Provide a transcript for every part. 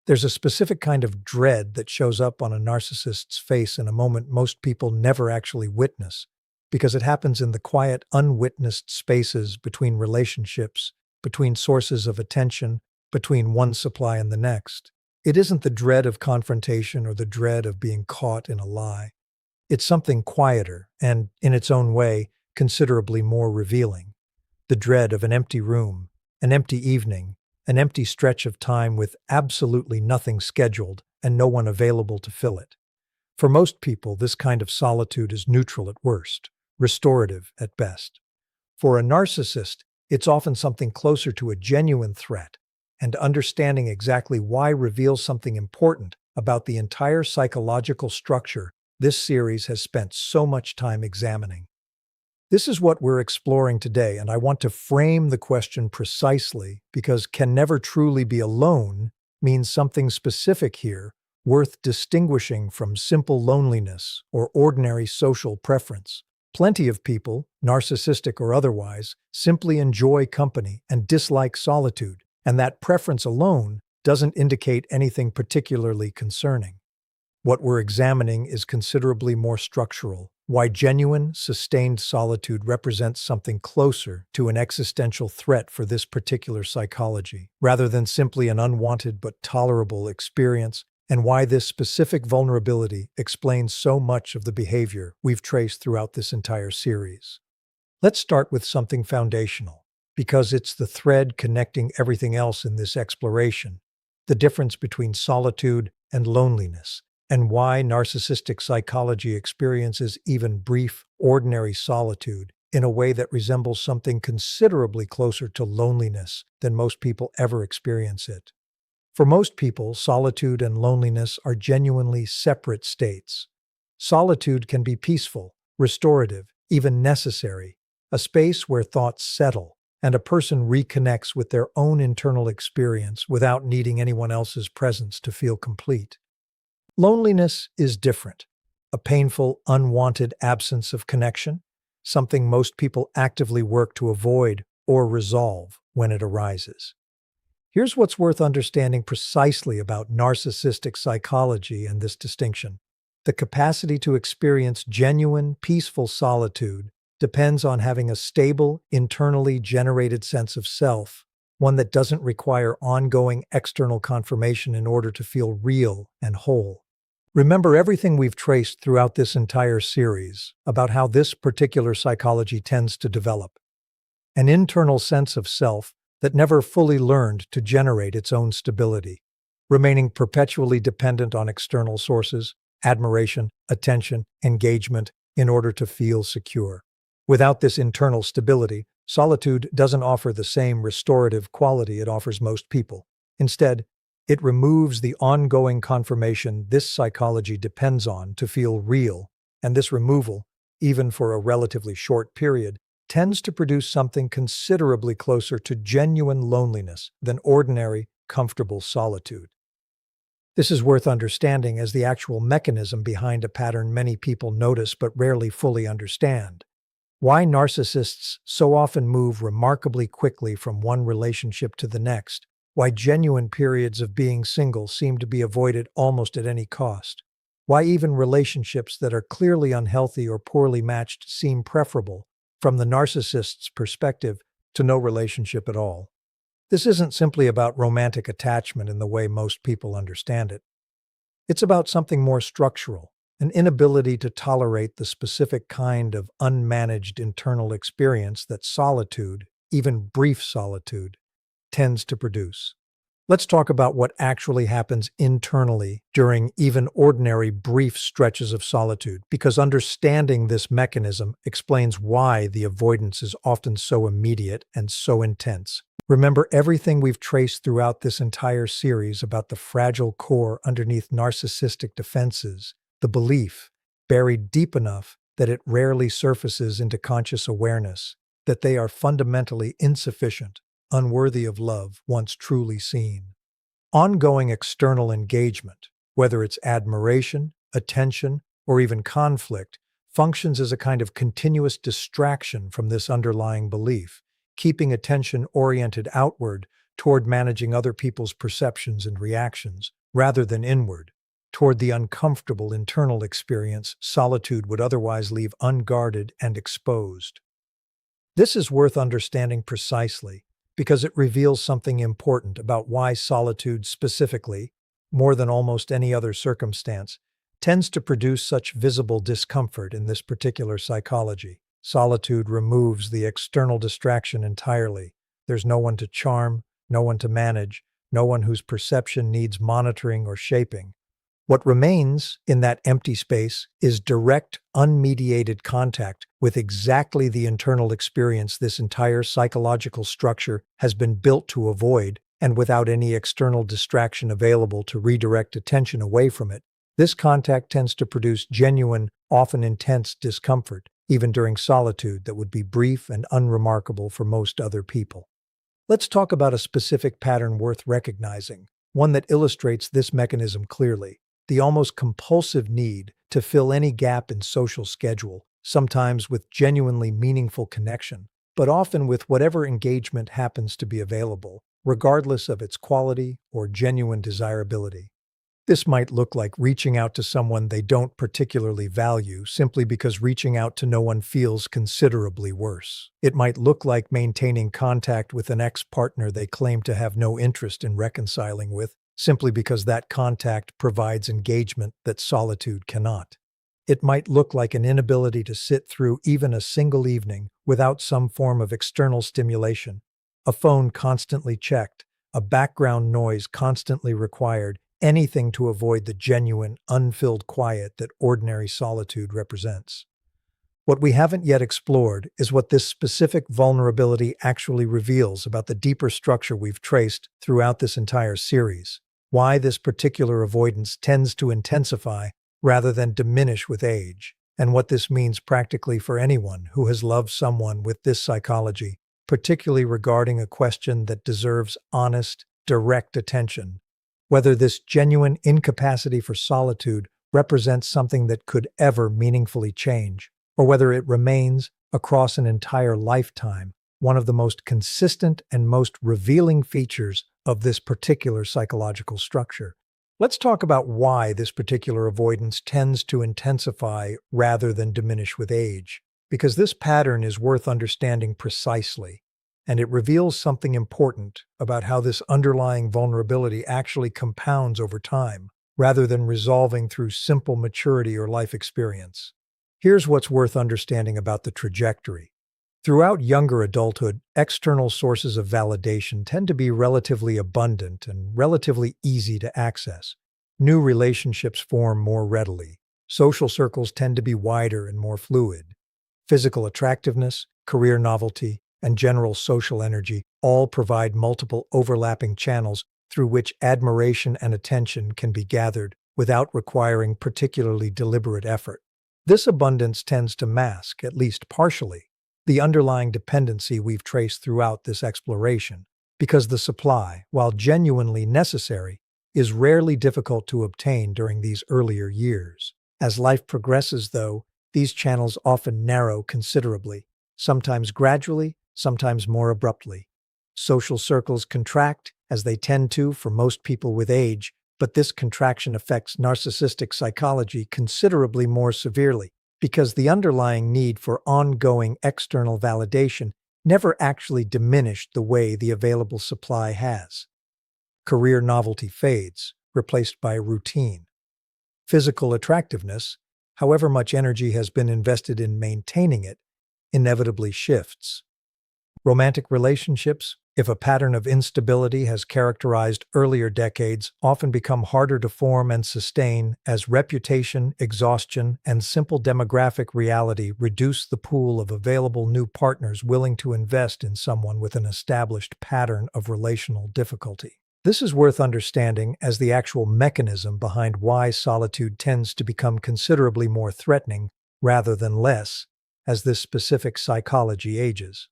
There's a specific kind of dread that shows up on a narcissist's face in a moment most people never actually witness, because it happens in the quiet, unwitnessed spaces between relationships, between sources of attention, between one supply and the next. It isn't the dread of confrontation or the dread of being caught in a lie. It's something quieter and, in its own way, considerably more revealing. The dread of an empty room, an empty evening, an empty stretch of time with absolutely nothing scheduled and no one available to fill it. For most people, this kind of solitude is neutral at worst, restorative at best. For a narcissist, it's often something closer to a genuine threat, and understanding exactly why reveals something important about the entire psychological structure this series has spent so much time examining. This is what we're exploring today, and I want to frame the question precisely because can never truly be alone means something specific here, worth distinguishing from simple loneliness or ordinary social preference. Plenty of people, narcissistic or otherwise, simply enjoy company and dislike solitude, and that preference alone doesn't indicate anything particularly concerning. What we're examining is considerably more structural. Why genuine, sustained solitude represents something closer to an existential threat for this particular psychology, rather than simply an unwanted but tolerable experience, and why this specific vulnerability explains so much of the behavior we've traced throughout this entire series. Let's start with something foundational, because it's the thread connecting everything else in this exploration, the difference between solitude and loneliness, and why narcissistic psychology experiences even brief, ordinary solitude in a way that resembles something considerably closer to loneliness than most people ever experience it. For most people, solitude and loneliness are genuinely separate states. Solitude can be peaceful, restorative, even necessary, a space where thoughts settle and a person reconnects with their own internal experience without needing anyone else's presence to feel complete. Loneliness is different, a painful, unwanted absence of connection, something most people actively work to avoid or resolve when it arises. Here's what's worth understanding precisely about narcissistic psychology and this distinction. The capacity to experience genuine, peaceful solitude depends on having a stable, internally generated sense of self, one that doesn't require ongoing external confirmation in order to feel real and whole. Remember everything we've traced throughout this entire series about how this particular psychology tends to develop. An internal sense of self that never fully learned to generate its own stability, remaining perpetually dependent on external sources, admiration, attention, engagement, in order to feel secure. Without this internal stability, solitude doesn't offer the same restorative quality it offers most people. Instead, it removes the ongoing confirmation this psychology depends on to feel real, and this removal, even for a relatively short period, tends to produce something considerably closer to genuine loneliness than ordinary, comfortable solitude. This is worth understanding as the actual mechanism behind a pattern many people notice but rarely fully understand. Why narcissists so often move remarkably quickly from one relationship to the next. Why genuine periods of being single seem to be avoided almost at any cost. Why even relationships that are clearly unhealthy or poorly matched seem preferable, from the narcissist's perspective, to no relationship at all. This isn't simply about romantic attachment in the way most people understand it. It's about something more structural, an inability to tolerate the specific kind of unmanaged internal experience that solitude, even brief solitude, tends to produce. Let's talk about what actually happens internally during even ordinary brief stretches of solitude, because understanding this mechanism explains why the avoidance is often so immediate and so intense. Remember everything we've traced throughout this entire series about the fragile core underneath narcissistic defenses, the belief, buried deep enough that it rarely surfaces into conscious awareness, that they are fundamentally insufficient, unworthy of love once truly seen. Ongoing external engagement, whether it's admiration, attention, or even conflict, functions as a kind of continuous distraction from this underlying belief, keeping attention oriented outward toward managing other people's perceptions and reactions, rather than inward, toward the uncomfortable internal experience solitude would otherwise leave unguarded and exposed. This is worth understanding precisely because it reveals something important about why solitude specifically, more than almost any other circumstance, tends to produce such visible discomfort in this particular psychology. Solitude removes the external distraction entirely. There's no one to charm, no one to manage, no one whose perception needs monitoring or shaping. What remains in that empty space is direct, unmediated contact with exactly the internal experience this entire psychological structure has been built to avoid, and without any external distraction available to redirect attention away from it. This contact tends to produce genuine, often intense discomfort, even during solitude that would be brief and unremarkable for most other people. Let's talk about a specific pattern worth recognizing, one that illustrates this mechanism clearly. The almost compulsive need to fill any gap in social schedule, sometimes with genuinely meaningful connection, but often with whatever engagement happens to be available, regardless of its quality or genuine desirability. This might look like reaching out to someone they don't particularly value simply because reaching out to no one feels considerably worse. It might look like maintaining contact with an ex-partner they claim to have no interest in reconciling with, simply because that contact provides engagement that solitude cannot. It might look like an inability to sit through even a single evening without some form of external stimulation, a phone constantly checked, a background noise constantly required, anything to avoid the genuine, unfilled quiet that ordinary solitude represents. What we haven't yet explored is what this specific vulnerability actually reveals about the deeper structure we've traced throughout this entire series, why this particular avoidance tends to intensify rather than diminish with age, and what this means practically for anyone who has loved someone with this psychology, particularly regarding a question that deserves honest, direct attention. Whether this genuine incapacity for solitude represents something that could ever meaningfully change, or whether it remains, across an entire lifetime, one of the most consistent and most revealing features of this particular psychological structure. Let's talk about why this particular avoidance tends to intensify rather than diminish with age, because this pattern is worth understanding precisely, and it reveals something important about how this underlying vulnerability actually compounds over time, rather than resolving through simple maturity or life experience. Here's what's worth understanding about the trajectory. Throughout younger adulthood, external sources of validation tend to be relatively abundant and relatively easy to access. New relationships form more readily. Social circles tend to be wider and more fluid. Physical attractiveness, career novelty, and general social energy all provide multiple overlapping channels through which admiration and attention can be gathered without requiring particularly deliberate effort. This abundance tends to mask, at least partially, the underlying dependency we've traced throughout this exploration, because the supply, while genuinely necessary, is rarely difficult to obtain during these earlier years. As life progresses, though, these channels often narrow considerably, sometimes gradually, sometimes more abruptly. Social circles contract, as they tend to for most people with age, but this contraction affects narcissistic psychology considerably more severely, because the underlying need for ongoing external validation never actually diminished the way the available supply has. Career novelty fades, replaced by routine. Physical attractiveness, however much energy has been invested in maintaining it, inevitably shifts. Romantic relationships, if a pattern of instability has characterized earlier decades, often become harder to form and sustain as reputation, exhaustion, and simple demographic reality reduce the pool of available new partners willing to invest in someone with an established pattern of relational difficulty. This is worth understanding as the actual mechanism behind why solitude tends to become considerably more threatening rather than less as this specific psychology ages.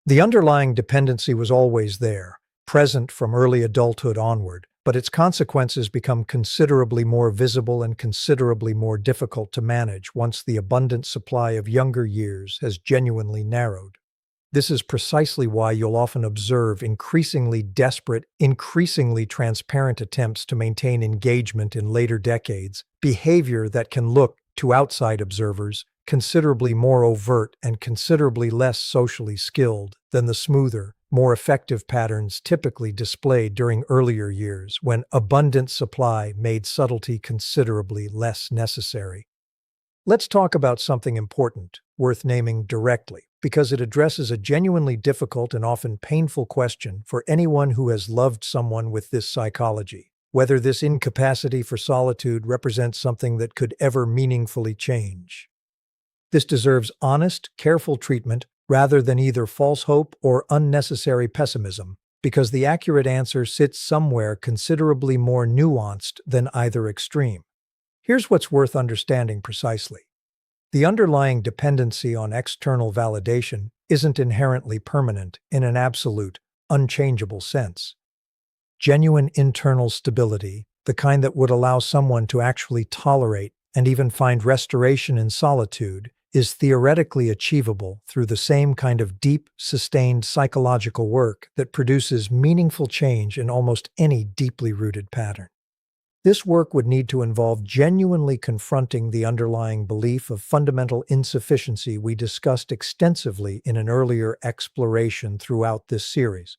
The underlying dependency was always there, present from early adulthood onward, but its consequences become considerably more visible and considerably more difficult to manage once the abundant supply of younger years has genuinely narrowed. This is precisely why you'll often observe increasingly desperate, increasingly transparent attempts to maintain engagement in later decades, behavior that can look, to outside observers, considerably more overt and considerably less socially skilled than the smoother, more effective patterns typically displayed during earlier years when abundant supply made subtlety considerably less necessary. Let's talk about something important, worth naming directly, because it addresses a genuinely difficult and often painful question for anyone who has loved someone with this psychology: whether this incapacity for solitude represents something that could ever meaningfully change. This deserves honest, careful treatment rather than either false hope or unnecessary pessimism, because the accurate answer sits somewhere considerably more nuanced than either extreme. Here's what's worth understanding precisely. The underlying dependency on external validation isn't inherently permanent in an absolute, unchangeable sense. Genuine internal stability, the kind that would allow someone to actually tolerate and even find restoration in solitude, is theoretically achievable through the same kind of deep, sustained psychological work that produces meaningful change in almost any deeply rooted pattern. This work would need to involve genuinely confronting the underlying belief of fundamental insufficiency we discussed extensively in an earlier exploration throughout this series,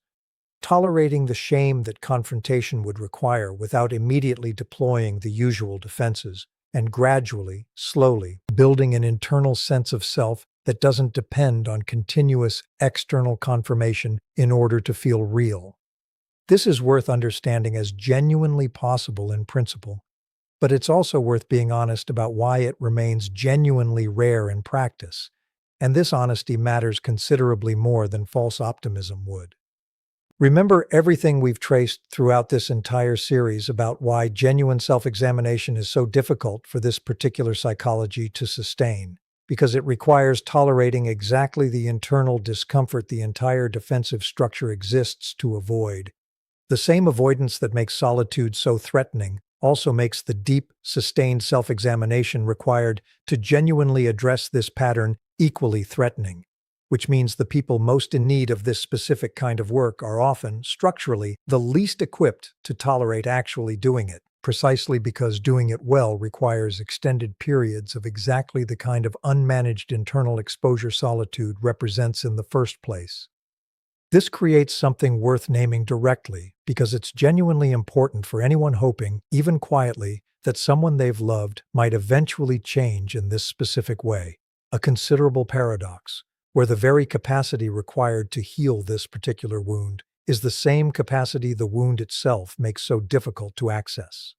tolerating the shame that confrontation would require without immediately deploying the usual defenses, and gradually, slowly, building an internal sense of self that doesn't depend on continuous external confirmation in order to feel real. This is worth understanding as genuinely possible in principle, but it's also worth being honest about why it remains genuinely rare in practice, and this honesty matters considerably more than false optimism would. Remember everything we've traced throughout this entire series about why genuine self-examination is so difficult for this particular psychology to sustain, because it requires tolerating exactly the internal discomfort the entire defensive structure exists to avoid. The same avoidance that makes solitude so threatening also makes the deep, sustained self-examination required to genuinely address this pattern equally threatening, which means the people most in need of this specific kind of work are often, structurally, the least equipped to tolerate actually doing it, precisely because doing it well requires extended periods of exactly the kind of unmanaged internal exposure solitude represents in the first place. This creates something worth naming directly because it's genuinely important for anyone hoping, even quietly, that someone they've loved might eventually change in this specific way. A considerable paradox, where the very capacity required to heal this particular wound is the same capacity the wound itself makes so difficult to access.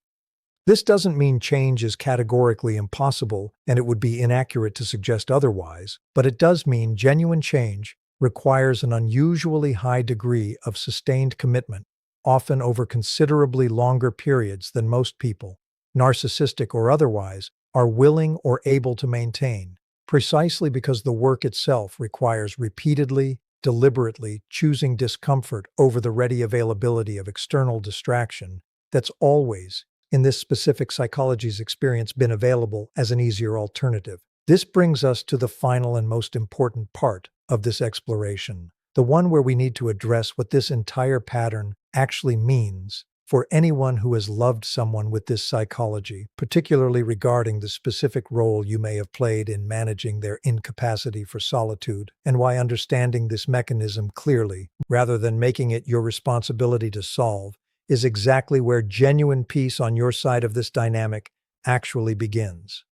This doesn't mean change is categorically impossible, and it would be inaccurate to suggest otherwise, but it does mean genuine change requires an unusually high degree of sustained commitment, often over considerably longer periods than most people, narcissistic or otherwise, are willing or able to maintain, precisely because the work itself requires repeatedly, deliberately choosing discomfort over the ready availability of external distraction that's always, in this specific psychology's experience, been available as an easier alternative. This brings us to the final and most important part of this exploration, the one where we need to address what this entire pattern actually means for anyone who has loved someone with this psychology, particularly regarding the specific role you may have played in managing their incapacity for solitude, and why understanding this mechanism clearly, rather than making it your responsibility to solve, is exactly where genuine peace on your side of this dynamic actually begins.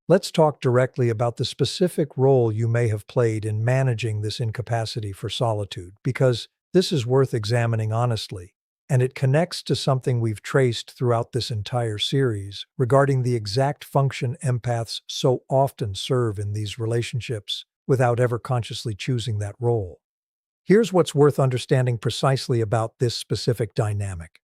Let's talk directly about the specific role you may have played in managing this incapacity for solitude, because this is worth examining honestly, and it connects to something we've traced throughout this entire series regarding the exact function empaths so often serve in these relationships without ever consciously choosing that role. Here's what's worth understanding precisely about this specific dynamic.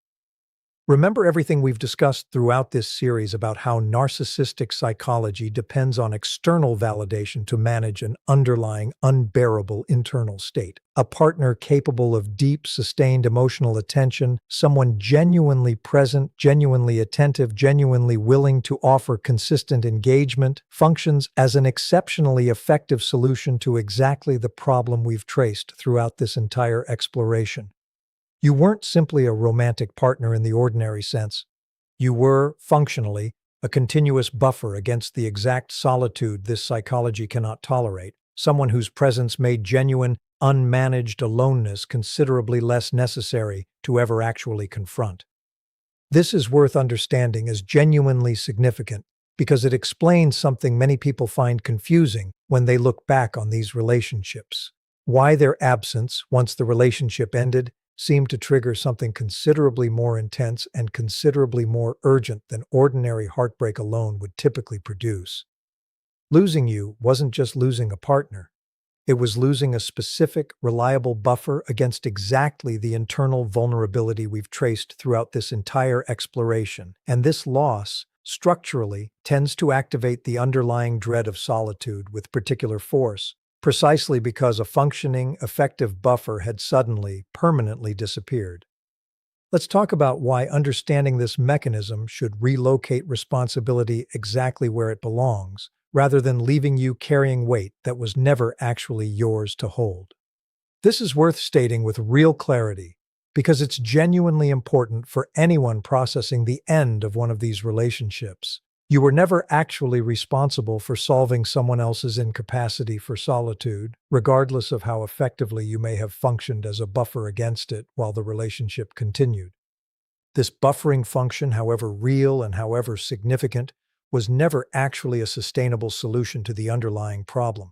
Remember everything we've discussed throughout this series about how narcissistic psychology depends on external validation to manage an underlying, unbearable internal state. A partner capable of deep, sustained emotional attention, someone genuinely present, genuinely attentive, genuinely willing to offer consistent engagement, functions as an exceptionally effective solution to exactly the problem we've traced throughout this entire exploration. You weren't simply a romantic partner in the ordinary sense. You were, functionally, a continuous buffer against the exact solitude this psychology cannot tolerate, someone whose presence made genuine, unmanaged aloneness considerably less necessary to ever actually confront. This is worth understanding as genuinely significant because it explains something many people find confusing when they look back on these relationships. Why their absence, once the relationship ended, seemed to trigger something considerably more intense and considerably more urgent than ordinary heartbreak alone would typically produce. Losing you wasn't just losing a partner. It was losing a specific, reliable buffer against exactly the internal vulnerability we've traced throughout this entire exploration. And this loss, structurally, tends to activate the underlying dread of solitude with particular force, precisely because a functioning, effective buffer had suddenly, permanently disappeared. Let's talk about why understanding this mechanism should relocate responsibility exactly where it belongs, rather than leaving you carrying weight that was never actually yours to hold. This is worth stating with real clarity, because it's genuinely important for anyone processing the end of one of these relationships. You were never actually responsible for solving someone else's incapacity for solitude, regardless of how effectively you may have functioned as a buffer against it while the relationship continued. This buffering function, however real and however significant, was never actually a sustainable solution to the underlying problem.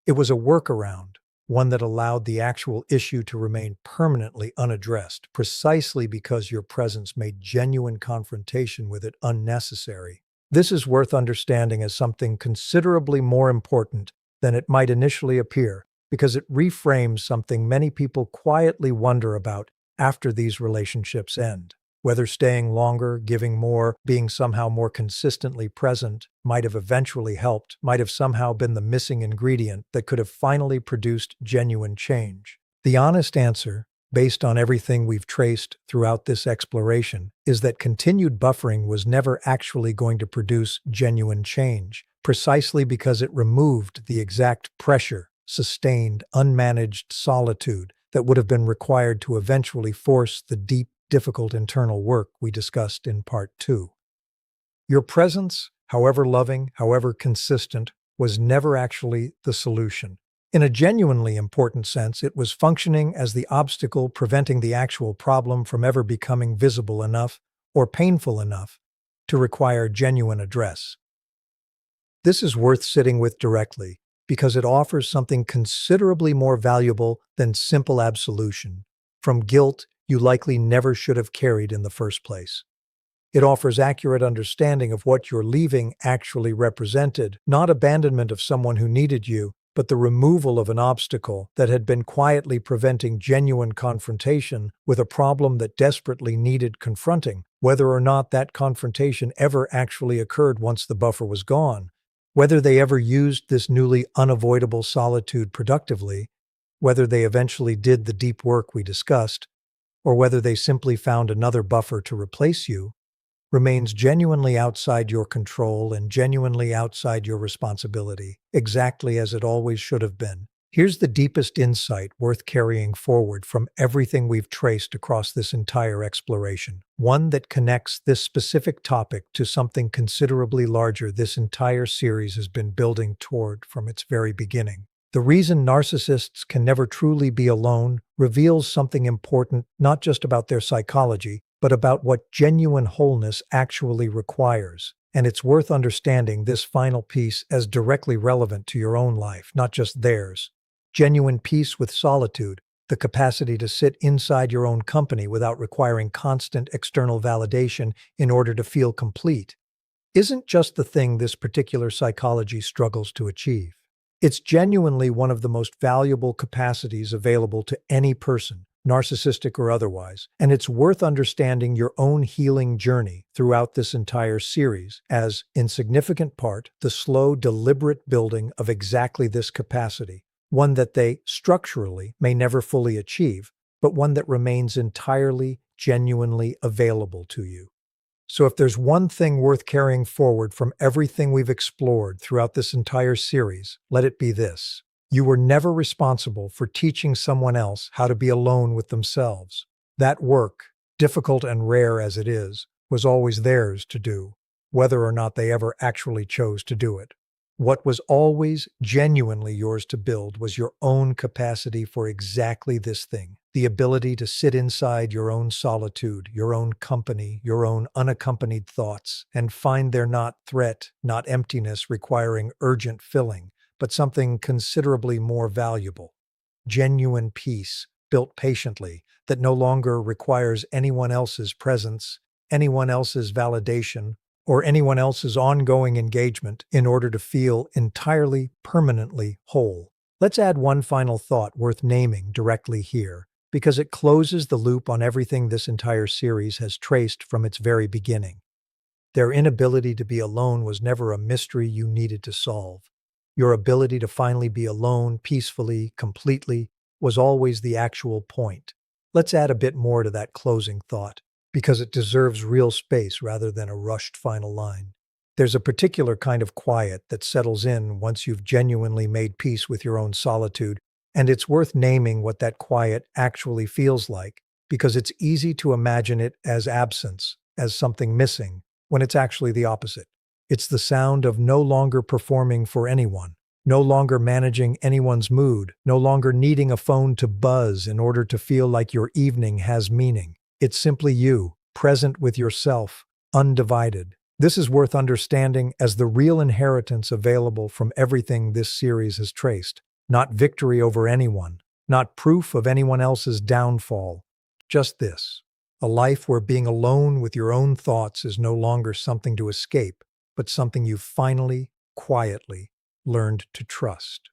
It was a workaround, one that allowed the actual issue to remain permanently unaddressed, precisely because your presence made genuine confrontation with it unnecessary. This is worth understanding as something considerably more important than it might initially appear, because it reframes something many people quietly wonder about after these relationships end. Whether staying longer, giving more, being somehow more consistently present might have eventually helped, might have somehow been the missing ingredient that could have finally produced genuine change. The honest answer, based on everything we've traced throughout this exploration, is that continued buffering was never actually going to produce genuine change, precisely because it removed the exact pressure, sustained, unmanaged solitude that would have been required to eventually force the deep, difficult internal work we discussed in Part 2. Your presence, however loving, however consistent, was never actually the solution. In a genuinely important sense, it was functioning as the obstacle preventing the actual problem from ever becoming visible enough or painful enough to require genuine address. This is worth sitting with directly because it offers something considerably more valuable than simple absolution from guilt you likely never should have carried in the first place. It offers accurate understanding of what your leaving actually represented, not abandonment of someone who needed you, but the removal of an obstacle that had been quietly preventing genuine confrontation with a problem that desperately needed confronting, whether or not that confrontation ever actually occurred once the buffer was gone, whether they ever used this newly unavoidable solitude productively, whether they eventually did the deep work we discussed, or whether they simply found another buffer to replace you, remains genuinely outside your control and genuinely outside your responsibility, exactly as it always should have been. Here's the deepest insight worth carrying forward from everything we've traced across this entire exploration, one that connects this specific topic to something considerably larger this entire series has been building toward from its very beginning. The reason narcissists can never truly be alone reveals something important not just about their psychology, but about what genuine wholeness actually requires. And it's worth understanding this final piece as directly relevant to your own life, not just theirs. Genuine peace with solitude, the capacity to sit inside your own company without requiring constant external validation in order to feel complete, isn't just the thing this particular psychology struggles to achieve. It's genuinely one of the most valuable capacities available to any person, narcissistic or otherwise, and it's worth understanding your own healing journey throughout this entire series as, in significant part, the slow, deliberate building of exactly this capacity, one that they, structurally, may never fully achieve, but one that remains entirely, genuinely available to you. So if there's one thing worth carrying forward from everything we've explored throughout this entire series, let it be this. You were never responsible for teaching someone else how to be alone with themselves. That work, difficult and rare as it is, was always theirs to do, whether or not they ever actually chose to do it. What was always genuinely yours to build was your own capacity for exactly this thing, the ability to sit inside your own solitude, your own company, your own unaccompanied thoughts, and find they're not threat, not emptiness requiring urgent filling, but something considerably more valuable. Genuine peace, built patiently, that no longer requires anyone else's presence, anyone else's validation, or anyone else's ongoing engagement in order to feel entirely, permanently whole. Let's add one final thought worth naming directly here, because it closes the loop on everything this entire series has traced from its very beginning. Their inability to be alone was never a mystery you needed to solve. Your ability to finally be alone, peacefully, completely, was always the actual point. Let's add a bit more to that closing thought, because it deserves real space rather than a rushed final line. There's a particular kind of quiet that settles in once you've genuinely made peace with your own solitude, and it's worth naming what that quiet actually feels like, because it's easy to imagine it as absence, as something missing, when it's actually the opposite. It's the sound of no longer performing for anyone, no longer managing anyone's mood, no longer needing a phone to buzz in order to feel like your evening has meaning. It's simply you, present with yourself, undivided. This is worth understanding as the real inheritance available from everything this series has traced. Not victory over anyone, not proof of anyone else's downfall. Just this. A life where being alone with your own thoughts is no longer something to escape, but something you've finally, quietly, learned to trust.